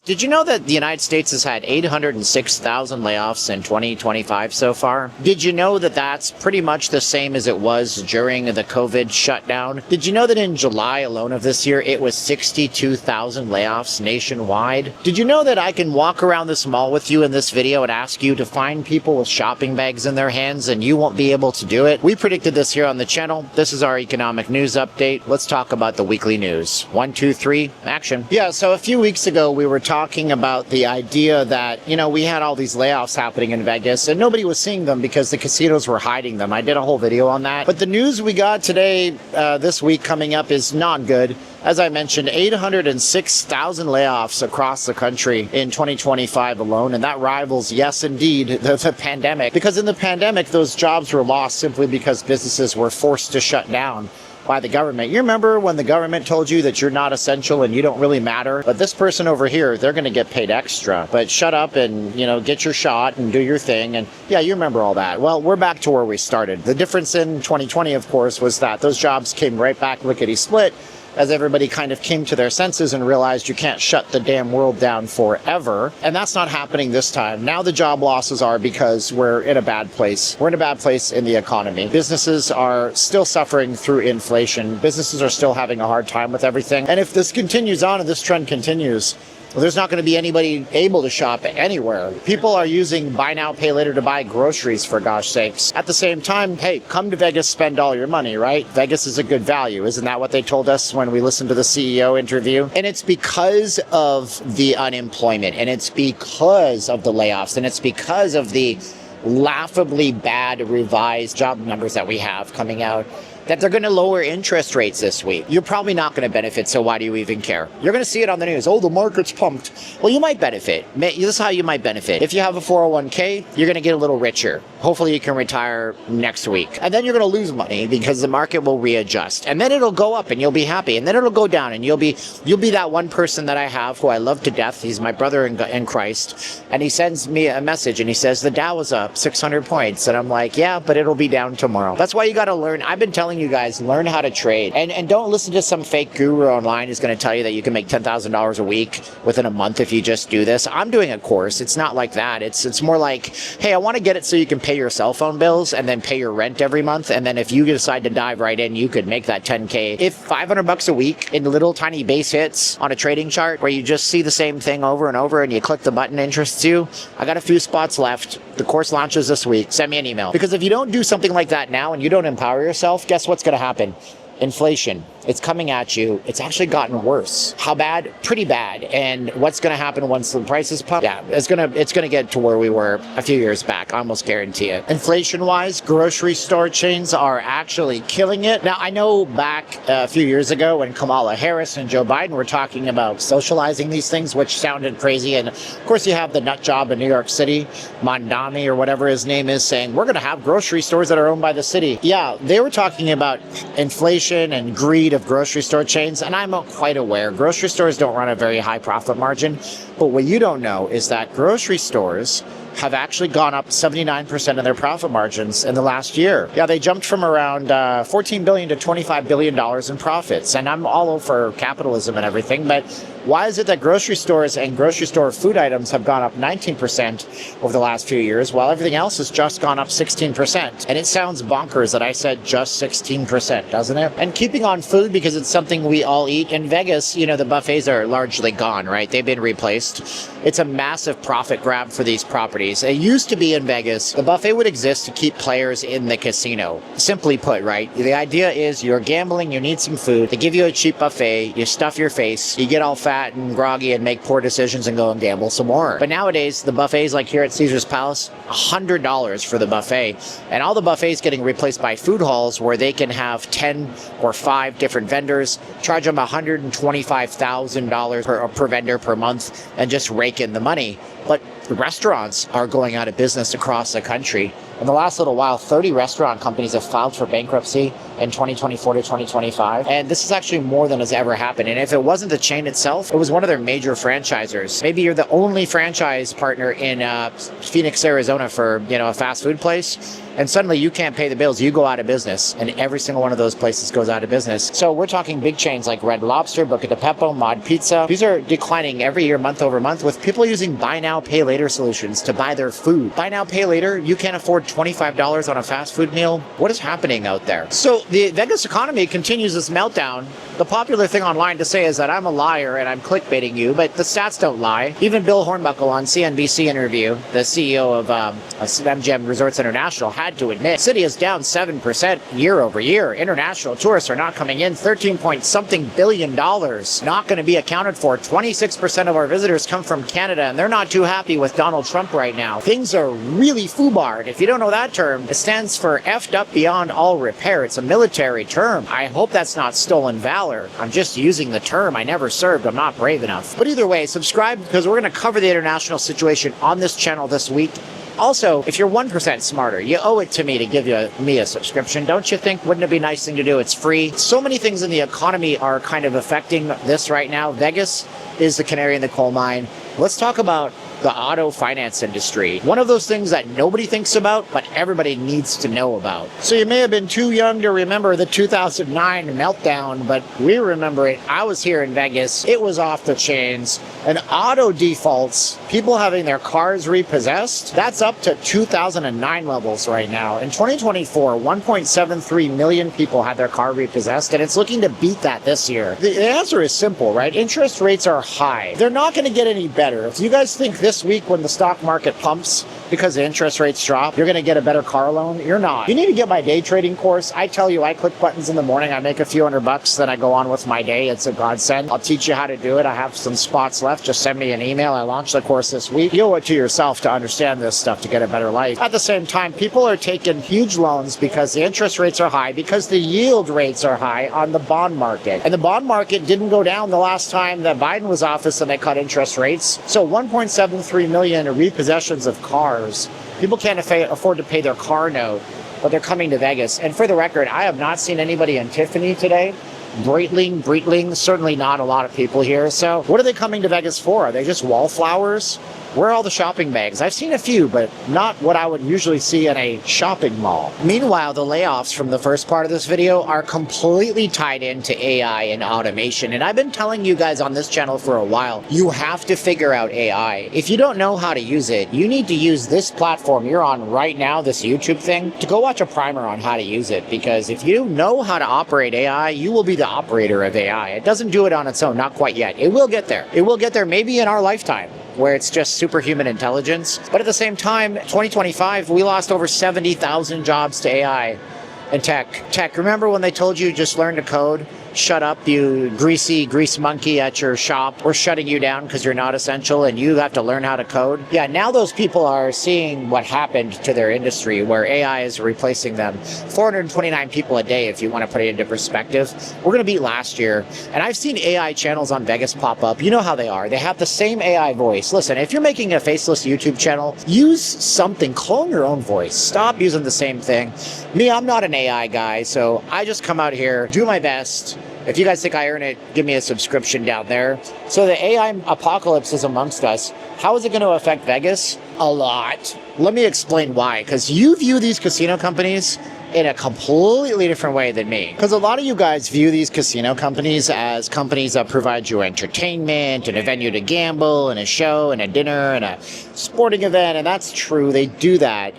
Did you know that the United States has had 806,000 layoffs in 2025 so far? Did you know that that's pretty much the same as it was during the COVID shutdown? Did you know that in July alone of this year, it was 62,000 layoffs nationwide? Did you know that I can walk around this mall with you in this video and ask you to find people with shopping bags in their hands and you won't be able to do it? We predicted this here on the channel. This is our economic news update. Let's talk about the weekly news. 1, 2, 3, action. Yeah, so a few weeks ago, we were talking about the idea that, we had all these layoffs happening in Vegas and nobody was seeing them because the casinos were hiding them. I did a whole video on that. But the news we got today, this week coming up, is not good. As I mentioned, 806,000 layoffs across the country in 2025 alone, and that rivals, yes, indeed, the pandemic. Because in the pandemic, those jobs were lost simply because businesses were forced to shut down by the government. You remember when the government told you that you're not essential and you don't really matter? But this person over here, they're going to get paid extra. But shut up and, get your shot and do your thing. And yeah, you remember all that. Well, we're back to where we started. The difference in 2020, of course, was that those jobs came right back lickety-split as everybody kind of came to their senses and realized you can't shut the damn world down forever. And that's not happening this time. Now the job losses are because we're in a bad place. We're in a bad place in the economy. Businesses are still suffering through inflation. Businesses are still having a hard time with everything. And if this continues on and this trend continues, well, there's not going to be anybody able to shop anywhere. People are using buy now, pay later to buy groceries, for gosh sakes. At the same time, hey, come to Vegas, spend all your money, right? Vegas is a good value. Isn't that what they told us when we listened to the CEO interview? And it's because of the unemployment, and it's because of the layoffs, and it's because of the laughably bad revised job numbers that we have coming out, that they're going to lower interest rates this week. You're probably not going to benefit, so why do you even care? You're going to see it on the news. Oh, the market's pumped. Well, you might benefit. This is how you might benefit. If you have a 401k, you're going to get a little richer. Hopefully you can retire next week. And then you're going to lose money because the market will readjust. And then it'll go up and you'll be happy. And then it'll go down and you'll be that one person that I have who I love to death. He's my brother in Christ. And he sends me a message and he says, the Dow is up 600 points. And I'm like, yeah, but it'll be down tomorrow. That's why you got to learn. I've been telling you guys, learn how to trade. And don't listen to some fake guru online who's going to tell you that you can make $10,000 a week within a month if you just do this. I'm doing a course. It's not like that. It's more like, hey, I want to get it so you can pay your cell phone bills and then pay your rent every month. And then if you decide to dive right in, you could make that 10K. If $500 a week in little tiny base hits on a trading chart where you just see the same thing over and over and you click the button interests you, I got a few spots left. The course launches this week. Send me an email. Because if you don't do something like that now and you don't empower yourself, guess what's going to happen? Inflation. It's coming at you. It's actually gotten worse. How bad? Pretty bad. And what's going to happen once the prices pump? Yeah, it's going to get to where we were a few years back. I almost guarantee it. Inflation-wise, grocery store chains are actually killing it. Now, I know back a few years ago when Kamala Harris and Joe Biden were talking about socializing these things, which sounded crazy. And of course, you have the nut job in New York City, Mondami or whatever his name is, saying, we're going to have grocery stores that are owned by the city. Yeah, they were talking about inflation and greed of grocery store chains, and I'm quite aware grocery stores don't run a very high profit margin, but what you don't know is that grocery stores have actually gone up 79% of their profit margins in the last year. Yeah, they jumped from around $14 billion to $25 billion in profits. And I'm all over capitalism and everything, but why is it that grocery stores and grocery store food items have gone up 19% over the last few years, while everything else has just gone up 16%? And it sounds bonkers that I said just 16%, doesn't it? And keeping on food, because it's something we all eat. In Vegas, the buffets are largely gone, right? They've been replaced. It's a massive profit grab for these properties. It used to be in Vegas, the buffet would exist to keep players in the casino. Simply put, right? The idea is you're gambling, you need some food, they give you a cheap buffet, you stuff your face, you get all fat and groggy and make poor decisions and go and gamble some more. But nowadays, the buffets like here at Caesar's Palace, $100 for the buffet. And all the buffets getting replaced by food halls where they can have 10 or 5 different vendors, charge them $125,000 per vendor per month, and just rake in the money. But restaurants are going out of business across the country. In the last little while, 30 restaurant companies have filed for bankruptcy in 2024 to 2025. And this is actually more than has ever happened. And if it wasn't the chain itself, it was one of their major franchisors. Maybe you're the only franchise partner in Phoenix, Arizona for, a fast food place. And suddenly you can't pay the bills, you go out of business, and every single one of those places goes out of business. So we're talking big chains like Red Lobster, Boca de Pepo, Mod Pizza. These are declining every year, month over month, with people using buy now, pay later solutions to buy their food. Buy now, pay later, you can't afford $25 on a fast food meal. What is happening out there? So the Vegas economy continues this meltdown. The popular thing online to say is that I'm a liar and I'm clickbaiting you, but the stats don't lie. Even Bill Hornbuckle on CNBC interview, the CEO of MGM Resorts International, had to admit city is down 7% year over year. International tourists are not coming in. 13-point-something billion dollars not going to be accounted for. 26% of our visitors come from Canada, and they're not too happy with Donald Trump right now. Things are really foobarred. If you don't know that term, it stands for effed up beyond all repair. It's a military term. I hope that's not stolen valor. I'm just using the term. I never served. I'm not brave enough. But either way, subscribe because we're going to cover the international situation on this channel this week. Also, if you're 1% smarter, you owe it to me to give me a subscription, don't you think? Wouldn't it be a nice thing to do? It's free. So many things in the economy are kind of affecting this right now. Vegas is the canary in the coal mine. Let's talk about the auto finance industry. One of those things that nobody thinks about, but everybody needs to know about. So you may have been too young to remember the 2009 meltdown, but we remember it. I was here in Vegas. It was off the chains. And auto defaults, people having their cars repossessed, that's up to 2009 levels right now. In 2024, 1.73 million people had their car repossessed, and it's looking to beat that this year. The answer is simple, right? Interest rates are high. They're not going to get any better. If you guys think this week when the stock market pumps because the interest rates drop, you're going to get a better car loan, you're not. You need to get my day trading course. I tell you, I click buttons in the morning. I make a few $100, then I go on with my day. It's a godsend. I'll teach you how to do it. I have some spots left. Just send me an email. I launched the course this week. You owe it to yourself to understand this stuff to get a better life. At the same time, people are taking huge loans because the interest rates are high, because the yield rates are high on the bond market. And the bond market didn't go down the last time that Biden was office and they cut interest rates. So 1.73 million repossessions of cars. People can't afford to pay their car note, but they're coming to Vegas. And for the record, I have not seen anybody in Tiffany today. Breitling, certainly not a lot of people here. So what are they coming to Vegas for? Are they just wallflowers? Where are all the shopping bags? I've seen a few, but not what I would usually see in a shopping mall. Meanwhile, the layoffs from the first part of this video are completely tied into AI and automation. And I've been telling you guys on this channel for a while, you have to figure out AI. If you don't know how to use it, you need to use this platform you're on right now, this YouTube thing, to go watch a primer on how to use it. Because if you know how to operate AI, you will be the operator of AI. It doesn't do it on its own, not quite yet. It will get there. It will get there maybe in our lifetime, where it's just superhuman intelligence. But at the same time, 2025, we lost over 70,000 jobs to AI and tech. Remember when they told you just learn to code? Shut up, you grease monkey at your shop. We're shutting you down because you're not essential and you have to learn how to code. Yeah, now those people are seeing what happened to their industry where AI is replacing them. 429 people a day, if you want to put it into perspective. We're going to beat last year. And I've seen AI channels on Vegas pop up. You know how they are. They have the same AI voice. Listen, if you're making a faceless YouTube channel, use something. Clone your own voice. Stop using the same thing. Me, I'm not an AI guy, so I just come out here, do my best. If you guys think I earn it, give me a subscription down there. So the AI apocalypse is amongst us. How is it going to affect Vegas? A lot. Let me explain why. Because you view these casino companies in a completely different way than me. Because a lot of you guys view these casino companies as companies that provide you entertainment and a venue to gamble and a show and a dinner and a sporting event. And that's true. They do that.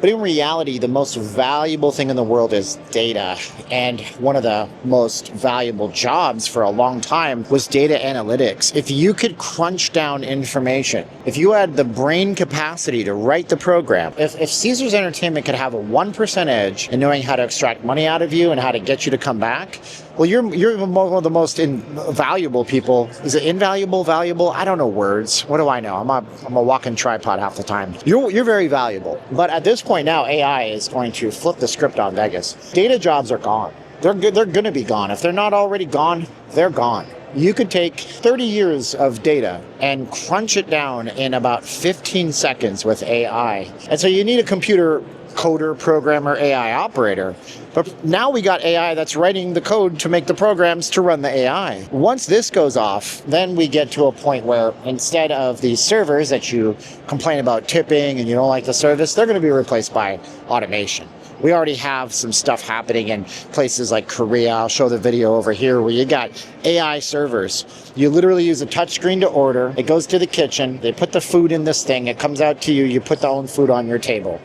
But in reality, the most valuable thing in the world is data. And one of the most valuable jobs for a long time was data analytics. If you could crunch down information, if you had the brain capacity to write the program, if Caesars Entertainment could have a 1% edge in knowing how to extract money out of you and how to get you to come back, well, you're one of the most invaluable people. Is it invaluable, valuable? I don't know words. What do I know? I'm a walking tripod half the time. You're very valuable. But at this point now, AI is going to flip the script on Vegas. Data jobs are gone. They're going to be gone. If they're not already gone, they're gone. You could take 30 years of data and crunch it down in about 15 seconds with AI. And so you need a computer coder, programmer, AI operator. But now we got AI that's writing the code to make the programs to run the AI. Once this goes off, then we get to a point where instead of these servers that you complain about tipping and you don't like the service, they're going to be replaced by automation. We already have some stuff happening in places like Korea. I'll show the video over here where you got AI servers. You literally use a touchscreen to order. It goes to the kitchen. They put the food in this thing. It comes out to you. You put the own food on your table.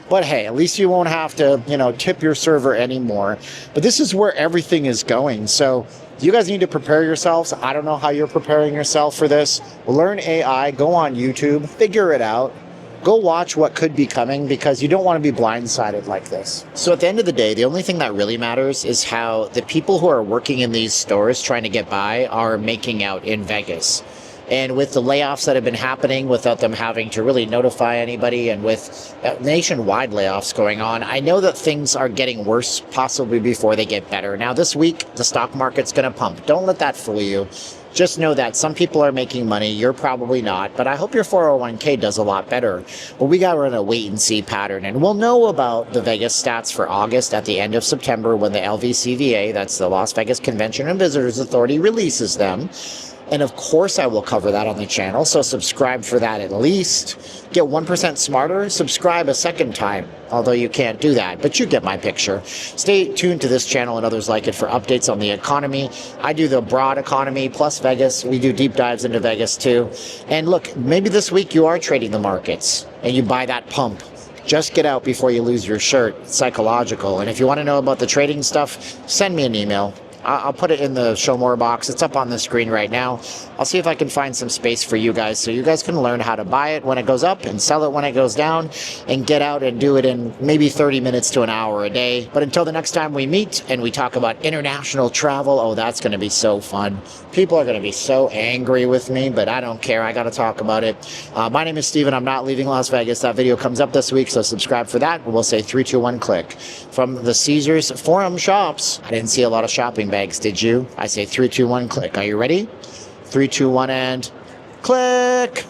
But hey, at least you won't have to, tip your server anymore. But this is where everything is going. So you guys need to prepare yourselves. I don't know how you're preparing yourself for this. Learn AI. Go on YouTube. Figure it out. Go watch what could be coming because you don't want to be blindsided like this. So at the end of the day, the only thing that really matters is how the people who are working in these stores trying to get by are making out in Vegas. And with the layoffs that have been happening without them having to really notify anybody and with nationwide layoffs going on, I know that things are getting worse possibly before they get better. Now this week, the stock market's going to pump. Don't let that fool you. Just know that some people are making money, you're probably not, but I hope your 401k does a lot better. But we got to run a wait and see pattern, and we'll know about the Vegas stats for August at the end of September when the LVCVA, that's the Las Vegas Convention and Visitors Authority, releases them. And of course I will cover that on the channel, so subscribe for that at least. Get 1% smarter, subscribe a second time, although you can't do that, but you get my picture. Stay tuned to this channel and others like it for updates on the economy. I do the broad economy plus Vegas. We do deep dives into Vegas too. And look, maybe this week you are trading the markets and you buy that pump. Just get out before you lose your shirt. It's psychological. And if you want to know about the trading stuff, send me an email. I'll put it in the show more box. It's up on the screen right now. I'll see if I can find some space for you guys so you guys can learn how to buy it when it goes up and sell it when it goes down and get out and do it in maybe 30 minutes to an hour a day. But until the next time we meet and we talk about international travel, oh, that's going to be so fun. People are going to be so angry with me, but I don't care. I got to talk about it. My name is Steven. I'm not leaving Las Vegas. That video comes up this week, so subscribe for that. We'll say 3, 2, 1, click. From the Caesars Forum shops, I didn't see a lot of shopping bags, did you? I say 3, 2, 1, click. Are you ready? 3, 2, 1, and click.